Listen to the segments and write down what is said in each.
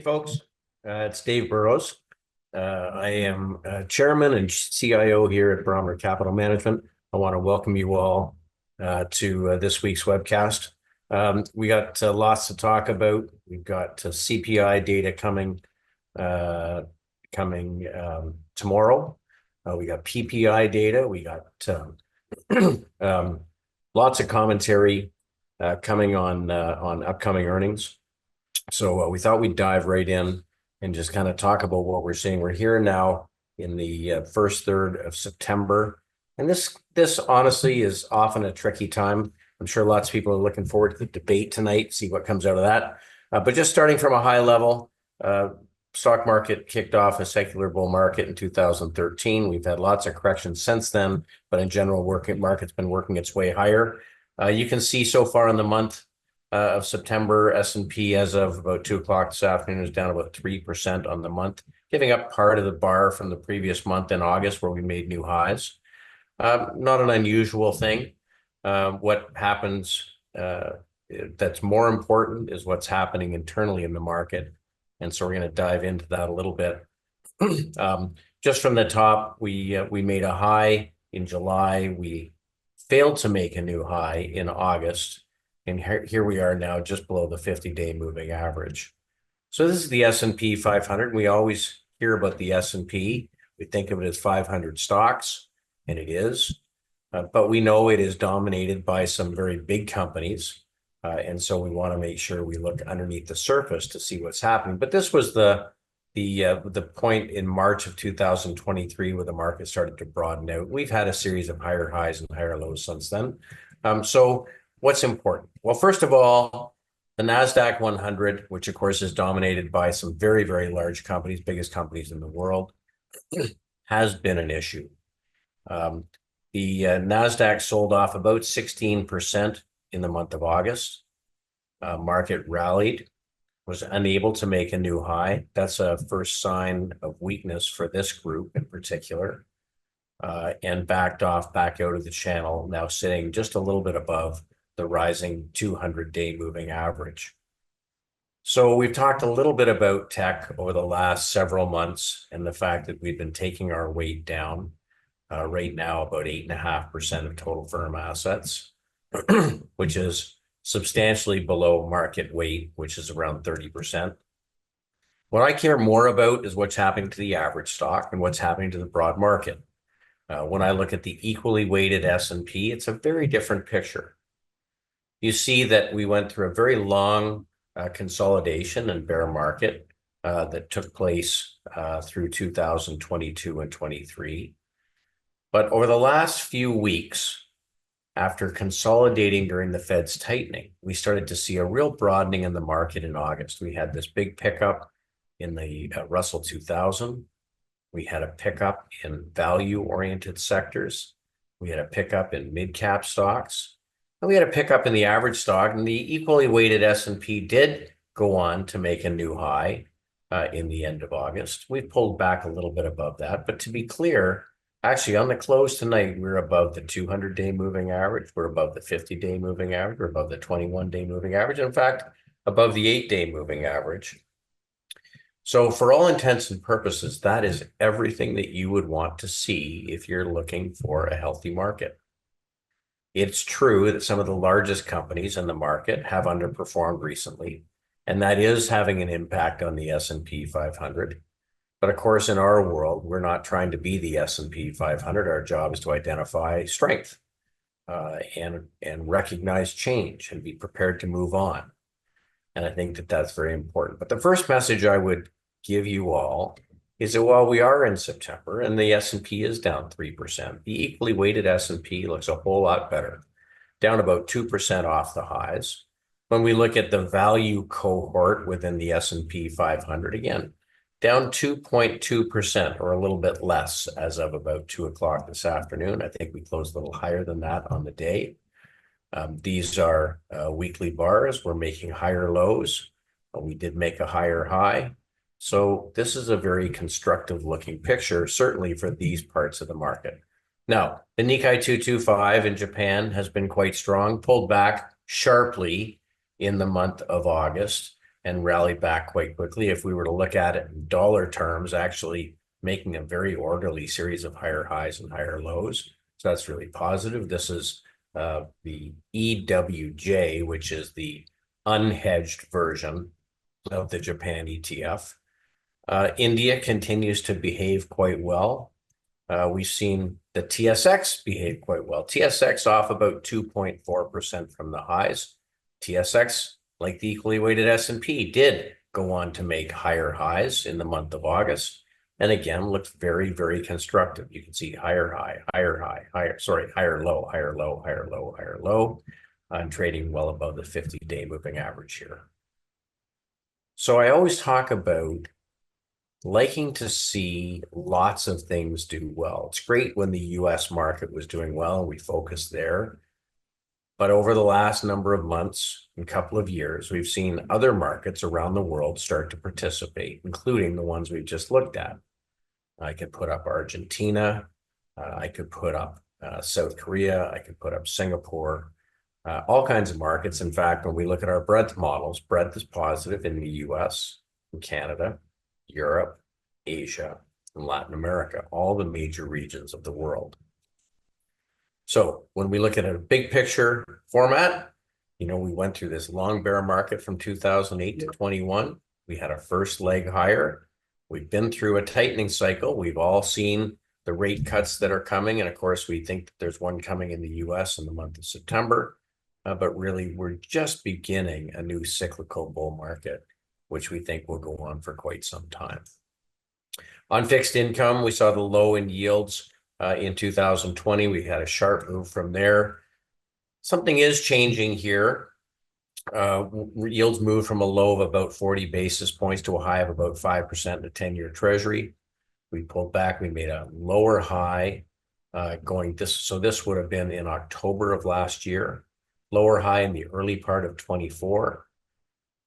folks. It's Dave Burrows. I am Chairman and CIO here at Barometer Capital Management. I want to welcome you all to this week's webcast. We got lots to talk about. We've got CPI data coming tomorrow. We got PPI data. We got lots of commentary coming on upcoming earnings. So we thought we'd dive right in and just kind of talk about what we're seeing. We're here now in the first third of September. And this honestly is often a tricky time. I'm sure lots of people are looking forward to the debate tonight, see what comes out of that. But just starting from a high level, stock market kicked off a secular bull market in 2013. We've had lots of corrections since then, but in general, market's been working its way higher. You can see so far in the month of September, S&P as of about 2 o'clock this afternoon is down about 3% on the month, giving up part of the bar from the previous month in August where we made new highs. Not an unusual thing. What happens that's more important is what's happening internally in the market. And so we're going to dive into that a little bit. Just from the top, we made a high in July. We failed to make a new high in August. And here we are now just below the 50-day moving average. So this is the S&P 500. We always hear about the S&P. We think of it as 500 stocks, and it is. But we know it is dominated by some very big companies. And so we want to make sure we look underneath the surface to see what's happening. But this was the point in March of 2023 where the market started to broaden out. We've had a series of higher highs and higher lows since then. So what's important? Well, first of all, the NASDAQ 100, which of course is dominated by some very, very large companies, biggest companies in the world, has been an issue. The NASDAQ sold off about 16% in the month of August. Market rallied, was unable to make a new high. That's a first sign of weakness for this group in particular, and backed off back out of the channel, now sitting just a little bit above the rising 200-day moving average. So we've talked a little bit about tech over the last several months and the fact that we've been taking our weight down right now about 8.5% of total firm assets, which is substantially below market weight, which is around 30%. What I care more about is what's happening to the average stock and what's happening to the broad market. When I look at the equally weighted S&P, it's a very different picture. You see that we went through a very long consolidation and bear market that took place through 2022 and 23. But over the last few weeks, after consolidating during the Fed's tightening, we started to see a real broadening in the market in August. We had this big pickup in the Russell 2000. We had a pickup in value-oriented sectors. We had a pickup in mid-cap stocks. And we had a pickup in the average stock, and the equally weighted S&P did go on to make a new high in the end of August. We've pulled back a little bit above that, but to be clear, actually on the close tonight, we're above the 200-day moving average. We're above the 50-day moving average. We're above the 21-day moving average. In fact, above the 8-day moving average. So for all intents and purposes, that is everything that you would want to see if you're looking for a healthy market. It's true that some of the largest companies in the market have underperformed recently, and that is having an impact on the S&P 500. But of course, in our world, we're not trying to be the S&P 500. Our job is to identify strength and recognize change and be prepared to move on. And I think that that's very important. But the first message I would give you all is that while we are in September and the S&P is down 3%, the equally weighted S&P looks a whole lot better, down about 2% off the highs. When we look at the value cohort within the S&P 500, again, down 2.2% or a little bit less as of about 2 o'clock this afternoon. I think we closed a little higher than that on the day. These are weekly bars. We're making higher lows. We did make a higher high. So this is a very constructive looking picture, certainly for these parts of the market. Now, the Nikkei 225 in Japan has been quite strong, pulled back sharply in the month of August. and rallied back quite quickly. If we were to look at it in dollar terms, actually making a very orderly series of higher highs and higher lows. So that's really positive. This is the EWJ, which is the unhedged version of the Japan ETF. India continues to behave quite well. We've seen the TSX behave quite well. TSX off about 2.4% from the highs. TSX, like the equally weighted S&P, did go on to make higher highs in the month of August. And again, looks very, very constructive. You can see higher high, higher high, higher low, higher low, higher low, higher low, and trading well above the 50-day moving average here. So I always talk about liking to see lots of things do well. It's great when the US market was doing well and we focused there. But over the last number of months and couple of years, we've seen other markets around the world start to participate, including the ones we've just looked at. I could put up Argentina. I could put up South Korea. I could put up Singapore. All kinds of markets. In fact, when we look at our breadth models, breadth is positive in the US, in Canada, Europe, Asia, and Latin America, all the major regions of the world. So when we look at a big picture format, you know, we went through this long bear market from 2008 to 21. We had a first leg higher. We've been through a tightening cycle. We've all seen the rate cuts that are coming. And of course, we think that there's one coming in the US in the month of September. But really, we're just beginning a new cyclical bull market, which we think will go on for quite some time. On fixed income, we saw the low in yields in 2020. We had a sharp move from there. Something is changing here. Yields moved from a low of about 40 basis points to a high of about 5% in the 10-year Treasury. We pulled back. We made a lower high so this would have been in October of last year. Lower high in the early part of 24.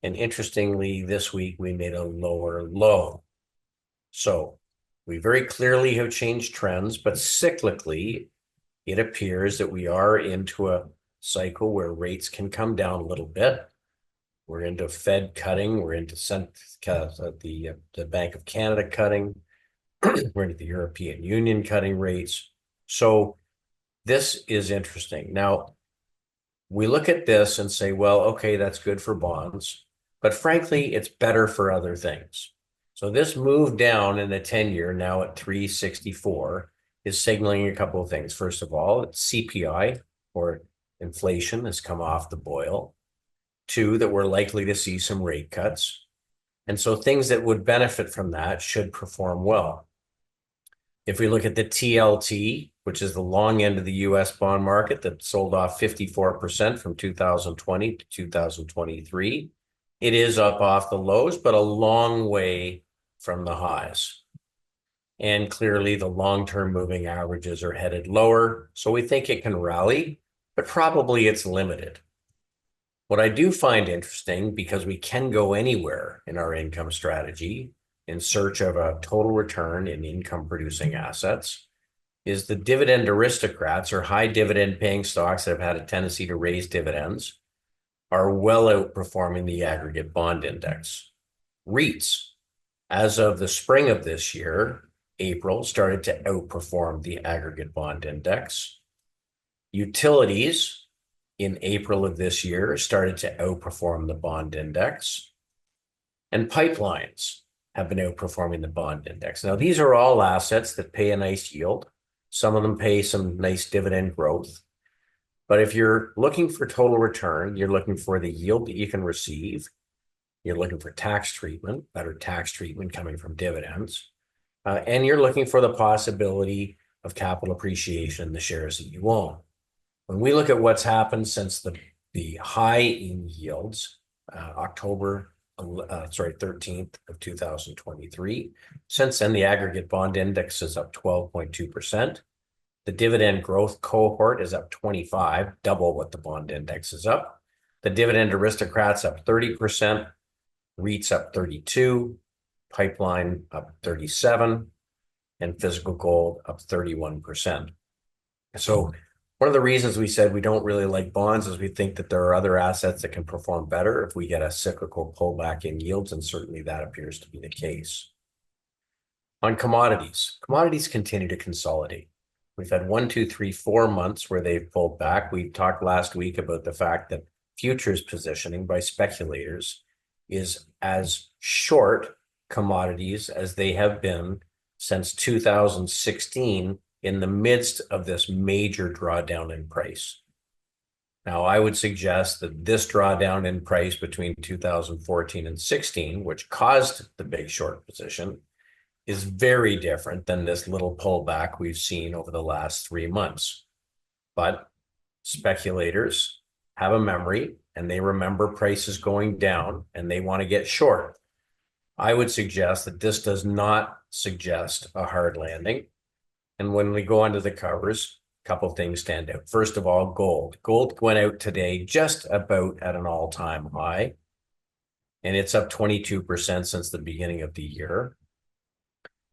And interestingly, this week we made a lower low. So we very clearly have changed trends, but cyclically, it appears that we are into a cycle where rates can come down a little bit. We're into Fed cutting. We're into the Bank of Canada cutting. We're into the European Union cutting rates. So this is interesting. Now, we look at this and say, well, okay, that's good for bonds, but frankly, it's better for other things. So this move down in the 10-year, now at 364, is signaling a couple of things. First of all, CPI, or inflation, has come off the boil. Two, that we're likely to see some rate cuts. And so things that would benefit from that should perform well. If we look at the TLT, which is the long end of the US bond market that sold off 54% from 2020 to 2023, it is up off the lows, but a long way from the highs. And clearly the long-term moving averages are headed lower. So we think it can rally, but probably it's limited. What I do find interesting, because we can go anywhere in our income strategy in search of a total return in income producing assets, is the dividend aristocrats, or high dividend paying stocks that have had a tendency to raise dividends, are well outperforming the aggregate bond index. REITs, as of the spring of this year, April, started to outperform the aggregate bond index. Utilities in April of this year started to outperform the bond index. And pipelines have been outperforming the bond index. Now, these are all assets that pay a nice yield. Some of them pay some nice dividend growth. But if you're looking for total return, you're looking for the yield that you can receive. You're looking for tax treatment, better tax treatment coming from dividends. And you're looking for the possibility of capital appreciation in the shares that you own. When we look at what's happened since the high in yields, October 13th of 2023. Since then, the aggregate bond index is up 12.2%. The dividend growth cohort is up 25, double what the bond index is up. The dividend aristocrats up 30%, REITs up 32, pipeline up 37, and physical gold up 31%. So One of the reasons we said we don't really like bonds is we think that there are other assets that can perform better if we get a cyclical pullback in yields, and certainly that appears to be the case. On commodities, commodities continue to consolidate. We've had 1, 2, 3, 4 months where they've pulled back. We talked last week about the fact that futures positioning by speculators is as short commodities as they have been since 2016 in the midst of this major drawdown in price. Now, I would suggest that this drawdown in price between 2014 and 16, which caused the big short position, is very different than this little pullback we've seen over the last 3 months. But speculators have a memory and they remember prices going down and they want to get short. I would suggest that this does not suggest a hard landing. And when we go under the covers, a couple of things stand out. First of all, gold. Gold went out today just about at an all-time high, and it's up 22% since the beginning of the year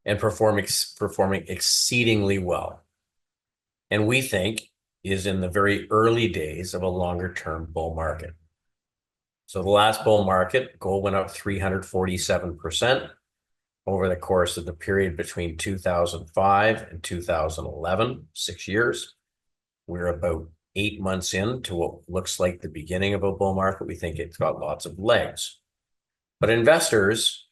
and performing exceedingly well. And we think is in the very early days of a longer-term bull market. So the last bull market, gold went up 347% over the course of the period between 2005 and 2011, 6 years. We're about 8 months into what looks like the beginning of a bull market. We think it's got lots of legs. But investors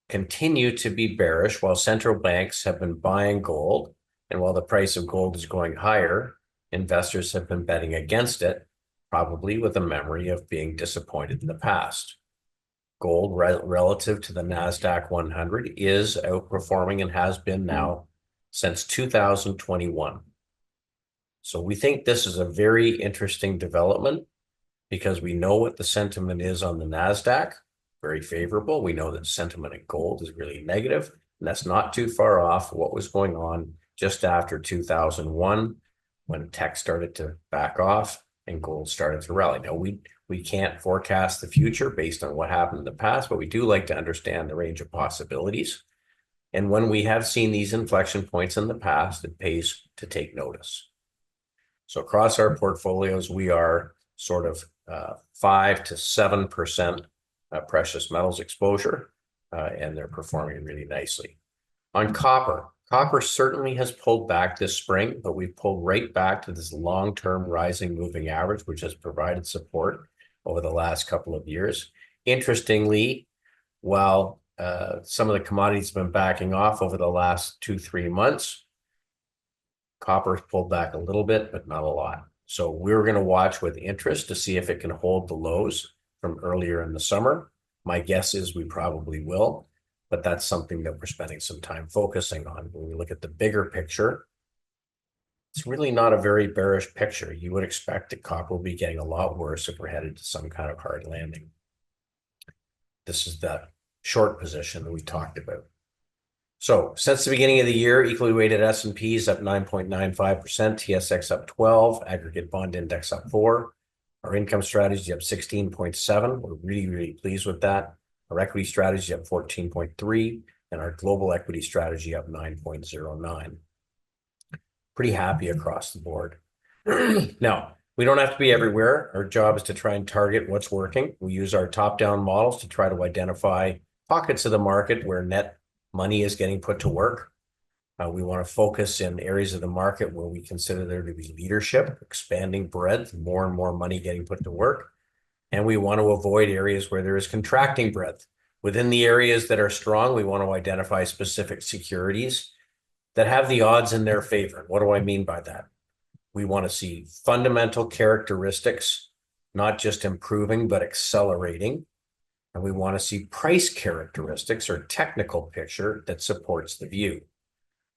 continue to be bearish while central banks have been buying gold. And while the price of gold is going higher, investors have been betting against it, probably with a memory of being disappointed in the past. Gold relative to the NASDAQ 100 is outperforming and has been now since 2021. So we think this is a very interesting development because we know what the sentiment is on the NASDAQ, very favorable. We know that sentiment in gold is really negative, and that's not too far off what was going on just after 2001 when tech started to back off and gold started to rally. Now, we can't forecast the future based on what happened in the past, but we do like to understand the range of possibilities. And when we have seen these inflection points in the past, it pays to take notice. So across our portfolios, we are sort of 5 to 7% precious metals exposure, and they're performing really nicely. On copper, copper certainly has pulled back this spring, but we've pulled right back to this long-term rising moving average, which has provided support over the last couple of years. Interestingly, while some of the commodities have been backing off over the last 2-3 months, copper's pulled back a little bit, but not a lot. So we're going to watch with interest to see if it can hold the lows from earlier in the summer. My guess is we probably will, but that's something that we're spending some time focusing on. When we look at the bigger picture, it's really not a very bearish picture. You would expect that copper will be getting a lot worse if we're headed to some kind of hard landing. This is the short position that we talked about. So since the beginning of the year, equally weighted S&P is up 9.95%, TSX up 12, aggregate bond index up 4. Our income strategy up 16.7. We're really, really pleased with that. Our equity strategy up 14.3, and our global equity strategy up 9.09. Pretty happy across the board. Now, we don't have to be everywhere. Our job is to try and target what's working. We use our top-down models to try to identify pockets of the market where net money is getting put to work. We want to focus in areas of the market where we consider there to be leadership, expanding breadth, more and more money getting put to work. And we want to avoid areas where there is contracting breadth. Within the areas that are strong, we want to identify specific securities that have the odds in their favor. What do I mean by that? We want to see fundamental characteristics, not just improving, but accelerating. And we want to see price characteristics or technical picture that supports the view,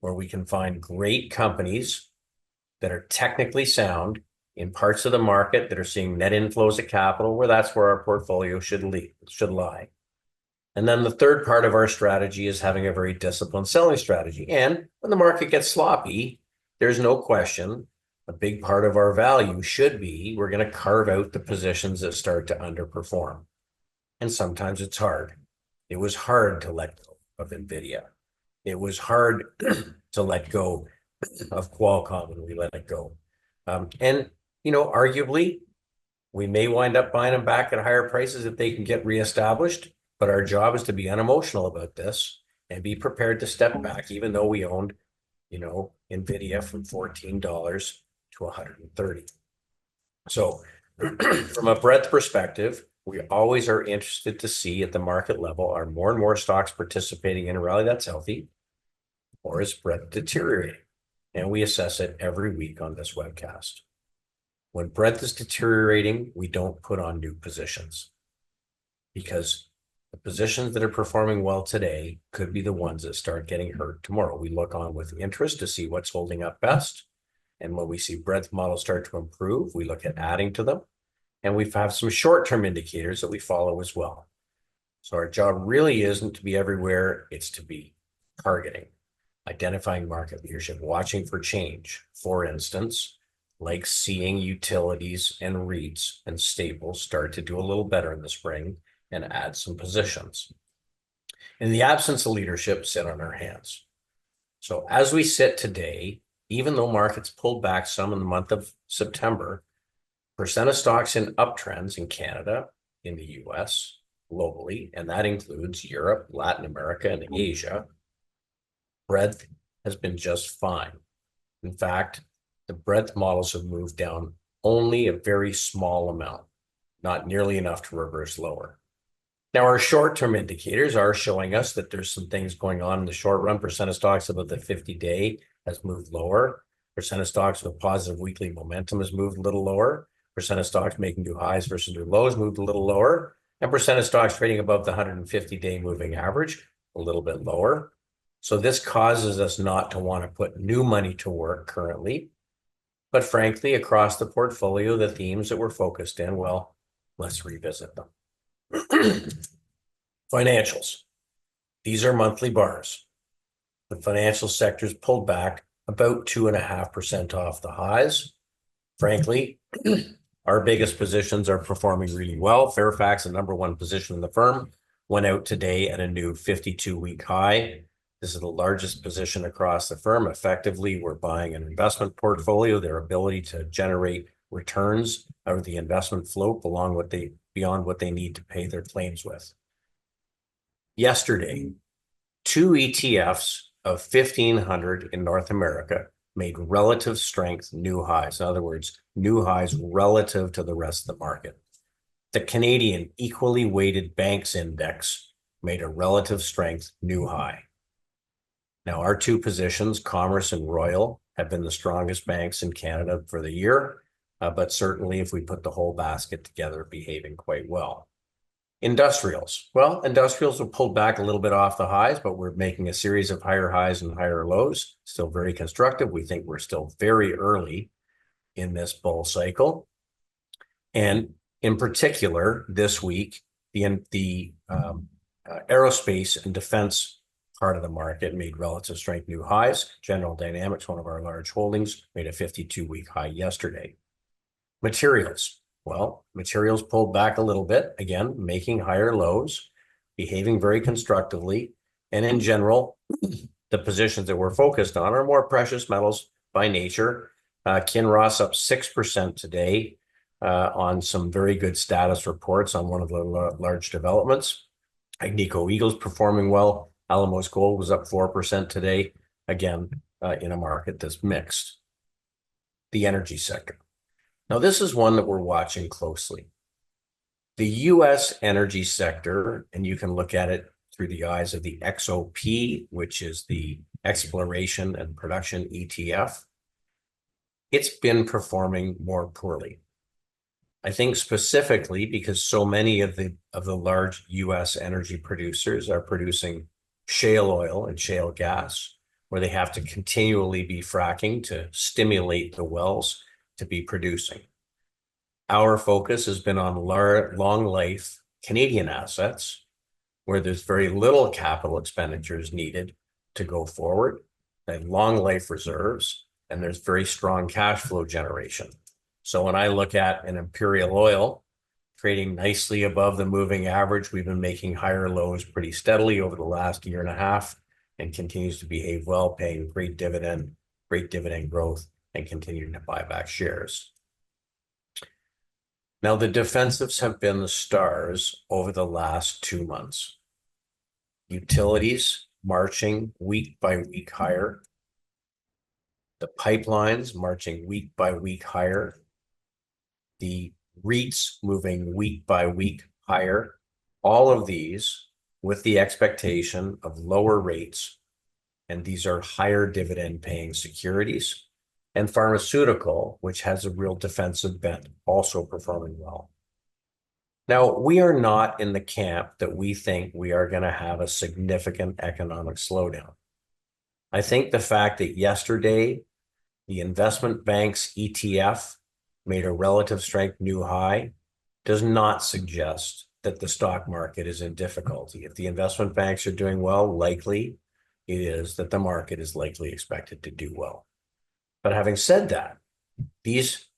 where we can find great companies that are technically sound in parts of the market that are seeing net inflows of capital, where that's where our portfolio should lie. And then the third part of our strategy is having a very disciplined selling strategy. And when the market gets sloppy, there's no question a big part of our value should be we're going to carve out the positions that start to underperform. And sometimes it's hard. It was hard to let go of NVIDIA. It was hard to let go of Qualcomm when we let it go. And, arguably, we may wind up buying them back at higher prices if they can get reestablished. But our job is to be unemotional about this and be prepared to step back, even though we owned, NVIDIA from $14 to 130. So from a breadth perspective, we always are interested to see at the market level, are more and more stocks participating in a rally that's healthy, or is breadth deteriorating? And we assess it every week on this webcast. When breadth is deteriorating, we don't put on new positions, because the positions that are performing well today could be the ones that start getting hurt tomorrow. We look on with interest to see what's holding up best. And when we see breadth models start to improve, we look at adding to them. And we have some short-term indicators that we follow as well. So our job really isn't to be everywhere, it's to be targeting, identifying market leadership, watching for change. For instance, like seeing utilities and REITs and staples start to do a little better in the spring and add some positions. In the absence of leadership, sit on our hands. So as we sit today, even though markets pulled back some in the month of September, percent of stocks in uptrends in Canada, in the US, globally, and that includes Europe, Latin America, and Asia, breadth has been just fine. In fact, the breadth models have moved down only a very small amount, not nearly enough to reverse lower. Now, our short-term indicators are showing us that there's some things going on in the short run. Percent of stocks above the 50-day has moved lower. Percent of stocks with positive weekly momentum has moved a little lower. Percent of stocks making new highs versus new lows moved a little lower. And percent of stocks trading above the 150-day moving average, a little bit lower. So this causes us not to want to put new money to work currently. But frankly, across the portfolio, the themes that we're focused in, well, let's revisit them. Financials. These are monthly bars. The financial sector's pulled back about 2.5% off the highs. Frankly, our biggest positions are performing really well. Fairfax, the number one position in the firm, went out today at a new 52-week high. This is the largest position across the firm. Effectively, we're buying an investment portfolio. Their ability to generate returns out of the investment float beyond what they need to pay their claims with. Yesterday, two ETFs of 1,500 in North America made relative strength new highs. In other words, new highs relative to the rest of the market. The Canadian Equally Weighted Banks Index made a relative strength new high. Now, our two positions, Commerce and Royal, have been the strongest banks in Canada for the year, but certainly if we put the whole basket together, behaving quite well. Industrials. Well, industrials have pulled back a little bit off the highs, but we're making a series of higher highs and higher lows. Still very constructive. We think we're still very early in this bull cycle. And in particular, this week, the aerospace and defense part of the market made relative strength new highs. General Dynamics, one of our large holdings, made a 52-week high yesterday. Materials. Well, materials pulled back a little bit, again, making higher lows, behaving very constructively. And in general, the positions that we're focused on are more precious metals by nature. Kinross up 6% today on some very good status reports on one of the large developments. Agnico Eagle's performing well. Alamos Gold was up 4% today, again, in a market that's mixed. The energy sector. Now, this is one that we're watching closely. The U.S. energy sector, and you can look at it through the eyes of the XOP, which is the Exploration and Production ETF, it's been performing more poorly. I think specifically because so many of the large U.S. energy producers are producing shale oil and shale gas, where they have to continually be fracking to stimulate the wells to be producing. Our focus has been on long life Canadian assets, where there's very little capital expenditures needed to go forward, and long life reserves, and there's very strong cash flow generation. So when I look at an Imperial Oil trading nicely above the moving average, we've been making higher lows pretty steadily over the last year and a half, and continues to behave well, paying great dividend growth. and continuing to buy back shares. Now, the defensives have been the stars over the last 2 months. Utilities marching week by week higher. The pipelines marching week by week higher. The REITs moving week by week higher. All of these with the expectation of lower rates, and these are higher dividend paying securities. And pharmaceutical, which has a real defensive bent, also performing well. Now, we are not in the camp that we think we are going to have a significant economic slowdown. I think the fact that yesterday the investment bank's ETF made a relative strength new high does not suggest that the stock market is in difficulty. If the investment banks are doing well, likely it is that the market is likely expected to do well. But having said that, these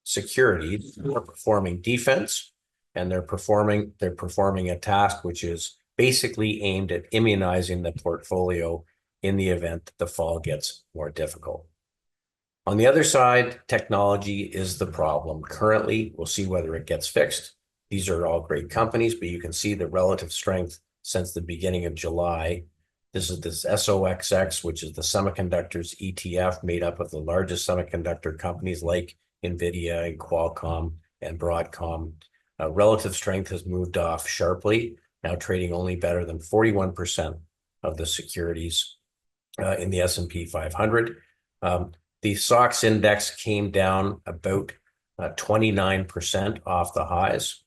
securities are performing defense, and they're performing a task which is basically aimed at immunizing the portfolio in the event that the fall gets more difficult. On the other side, technology is the problem. Currently, we'll see whether it gets fixed. These are all great companies, but you can see the relative strength since the beginning of July. This is this SOXX, which is the semiconductors ETF made up of the largest semiconductor companies like NVIDIA and Qualcomm and Broadcom. Relative strength has moved off sharply, now trading only better than 41% of the securities in the S&P 500. The SOX index came down about 29% off the highs.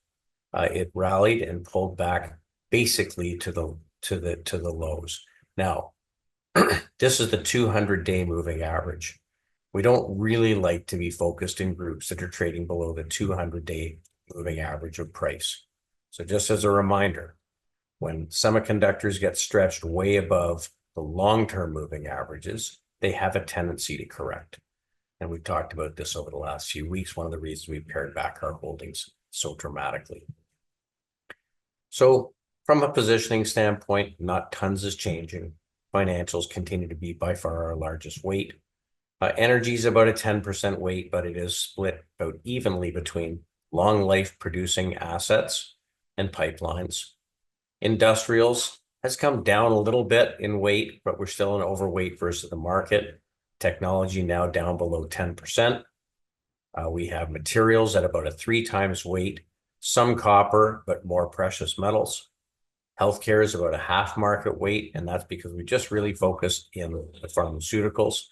It rallied and pulled back basically to the lows. Now, this is the 200-day moving average. We don't really like to be focused in groups that are trading below the 200-day moving average of price. So just as a reminder, when semiconductors get stretched way above the long-term moving averages, they have a tendency to correct. And we've talked about this over the last few weeks, one of the reasons we've pared back our holdings so dramatically. So from a positioning standpoint, not tons is changing. Financials continue to be by far our largest weight. Energy is about a 10% weight, but it is split about evenly between long life producing assets and pipelines. Industrials has come down a little bit in weight, but we're still an overweight versus the market. Technology now down below 10%. We have materials at about a 3 times weight, some copper, but more precious metals. Healthcare is about a half market weight, and that's because we just really focused in the pharmaceuticals.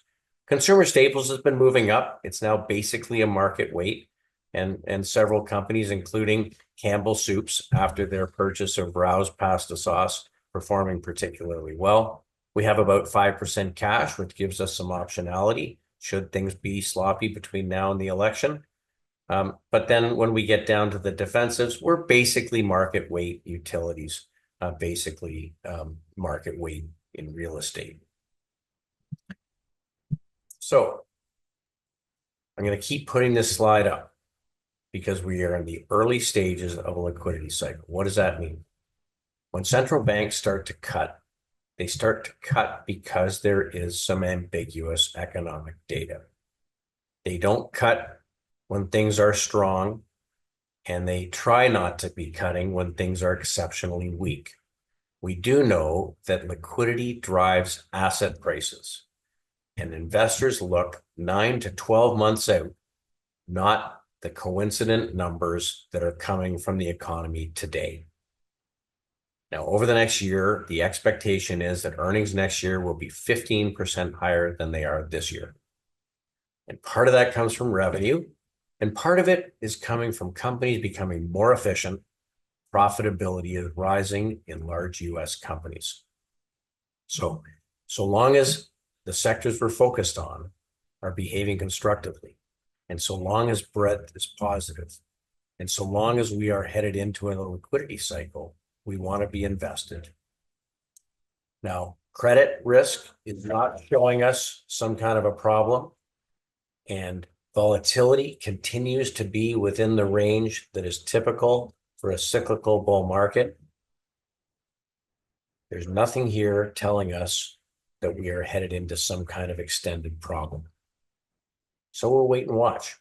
Consumer staples has been moving up. It's now basically a market weight, and several companies, including Campbell Soups, after their purchase of Rouse pasta sauce, performing particularly well. We have about 5% cash, which gives us some optionality should things be sloppy between now and the election. But then when we get down to the defensives, we're basically market weight utilities, basically market weight in real estate. So I'm going to keep putting this slide up because we are in the early stages of a liquidity cycle. What does that mean? When central banks start to cut, they start to cut because there is some ambiguous economic data. They don't cut when things are strong, and they try not to be cutting when things are exceptionally weak. We do know that liquidity drives asset prices, and investors look 9 to 12 months out, not the coincident numbers that are coming from the economy today. Now, over the next year, the expectation is that earnings next year will be 15% higher than they are this year. And part of that comes from revenue, and part of it is coming from companies becoming more efficient. Profitability is rising in large US companies. So long as the sectors we're focused on are behaving constructively, and so long as breadth is positive, and so long as we are headed into a liquidity cycle, we want to be invested. Now, credit risk is not showing us some kind of a problem, and volatility continues to be within the range that is typical for a cyclical bull market. There's nothing here telling us that we are headed into some kind of extended problem. So we'll wait and watch.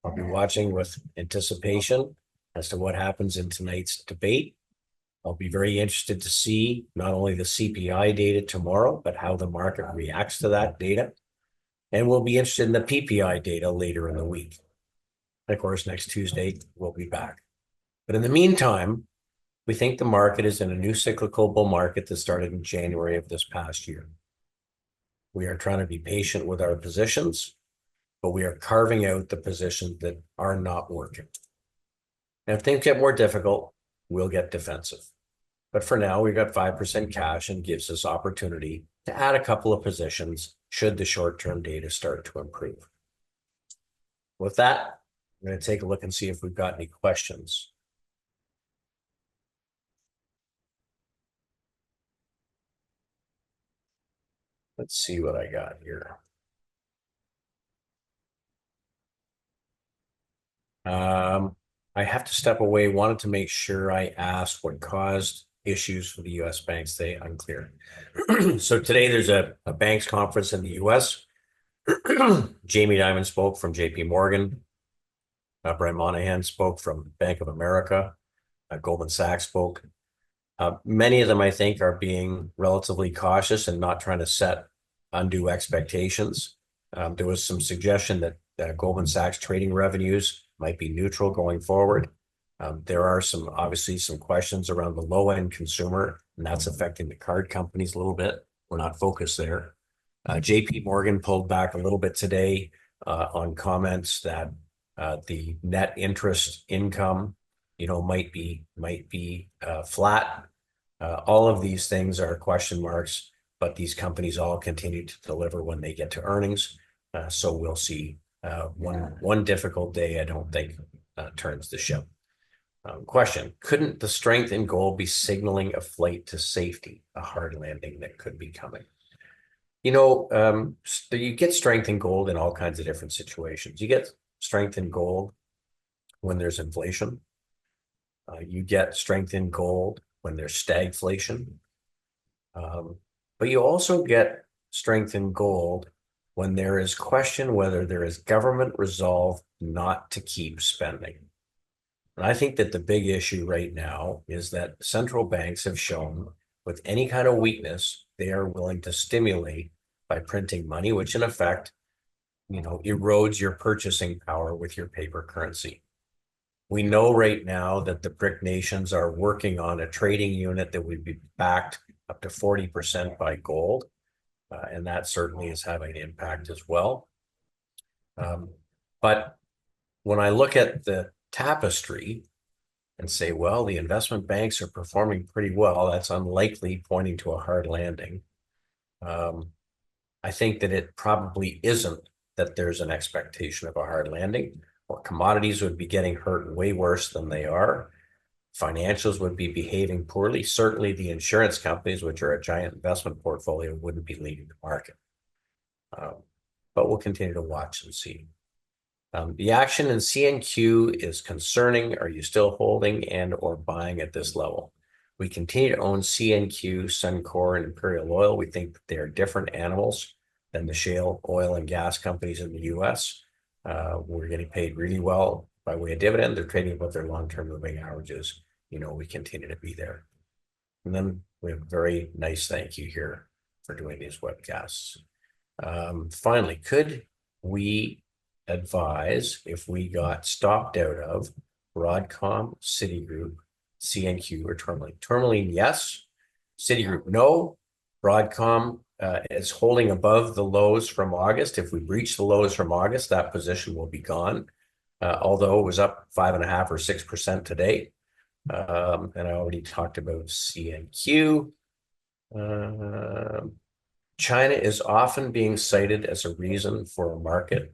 I'll be watching with anticipation as to what happens in tonight's debate. I'll be very interested to see not only the CPI data tomorrow, but how the market reacts to that data. And we'll be interested in the PPI data later in the week. And of course, next Tuesday, we'll be back. But in the meantime, we think the market is in a new cyclical bull market that started in January of this past year. We are trying to be patient with our positions, but we are carving out the positions that are not working. And if things get more difficult, we'll get defensive. But for now, we've got 5% cash and gives us opportunity to add a couple of positions should the short-term data start to improve. With that, I'm going to take a look and see if we've got any questions. Let's see what I got here. I have to step away. Wanted to make sure I asked what caused issues for the U.S. banks. Stay unclear. So today there's a banks conference in the U.S. Jamie Dimon spoke from J.P. Morgan. Brian Moynihan spoke from Bank of America. Goldman Sachs spoke. Many of them, I think, are being relatively cautious and not trying to set undue expectations. There was some suggestion that Goldman Sachs trading revenues might be neutral going forward. There are obviously some questions around the low-end consumer, and that's affecting the card companies a little bit. We're not focused there. J.P. Morgan pulled back a little bit today on comments that the net interest income, might be flat. All of these things are question marks, but these companies all continue to deliver when they get to earnings. So we'll see. One difficult day, I don't think, turns the ship. Question: couldn't the strength in gold be signaling a flight to safety, a hard landing that could be coming? You get strength in gold in all kinds of different situations. You get strength in gold when there's inflation. You get strength in gold when there's stagflation. But you also get strength in gold when there is question whether there is government resolve not to keep spending. And I think that the big issue right now is that central banks have shown with any kind of weakness, they are willing to stimulate by printing money, which in effect, erodes your purchasing power with your paper currency. We know right now that the BRIC nations are working on a trading unit that would be backed up to 40% by gold. And that certainly is having an impact as well. But when I look at the tapestry and say, well, the investment banks are performing pretty well, that's unlikely pointing to a hard landing. I think that it probably isn't that there's an expectation of a hard landing, or commodities would be getting hurt way worse than they are. Financials would be behaving poorly. Certainly the insurance companies, which are a giant investment portfolio, wouldn't be leading the market. But we'll continue to watch and see. The action in CNQ is concerning. Are you still holding and or buying at this level? We continue to own CNQ, Suncor, and Imperial Oil. We think that they are different animals than the shale oil and gas companies in the U.S. We're getting paid really well by way of dividend. They're trading above their long-term moving averages. We continue to be there. And then we have a very nice thank you here for doing these webcasts. Finally, could we advise if we got stopped out of Broadcom, Citigroup, CNQ, or Tourmaline? Tourmaline, yes. Citigroup, no. Broadcom is holding above the lows from August. If we breach the lows from August, that position will be gone. Although it was up 5.5 or 6% today. And I already talked about CNQ. China is often being cited as a reason for a market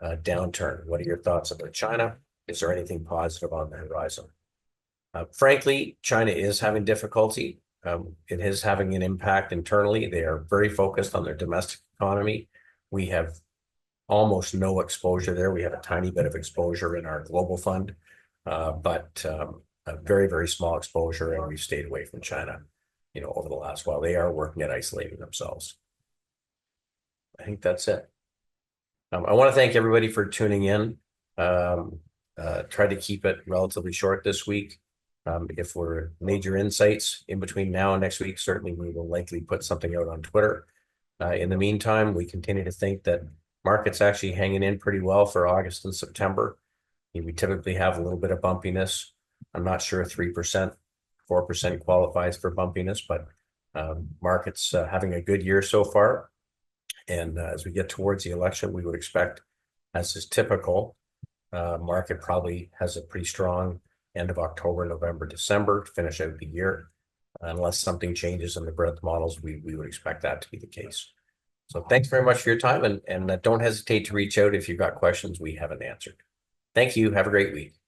downturn. What are your thoughts about China? Is there anything positive on the horizon? Frankly, China is having difficulty. It is having an impact internally. They are very focused on their domestic economy. We have almost no exposure there. We have a tiny bit of exposure in our global fund, but a very, very small exposure, and we've stayed away from China, over the last while. They are working at isolating themselves. I think that's it. I want to thank everybody for tuning in. Try to keep it relatively short this week. If we're major insights in between now and next week, certainly we will likely put something out on Twitter. In the meantime, we continue to think that market's actually hanging in pretty well for August and September. We typically have a little bit of bumpiness. I'm not sure 3%, 4% qualifies for bumpiness, but market's having a good year so far. And as we get towards the election, we would expect, as is typical, market probably has a pretty strong end of October, November, December to finish out the year. Unless something changes in the growth models, we would expect that to be the case. So thanks very much for your time, and don't hesitate to reach out if you've got questions we haven't answered. Thank you. Have a great week.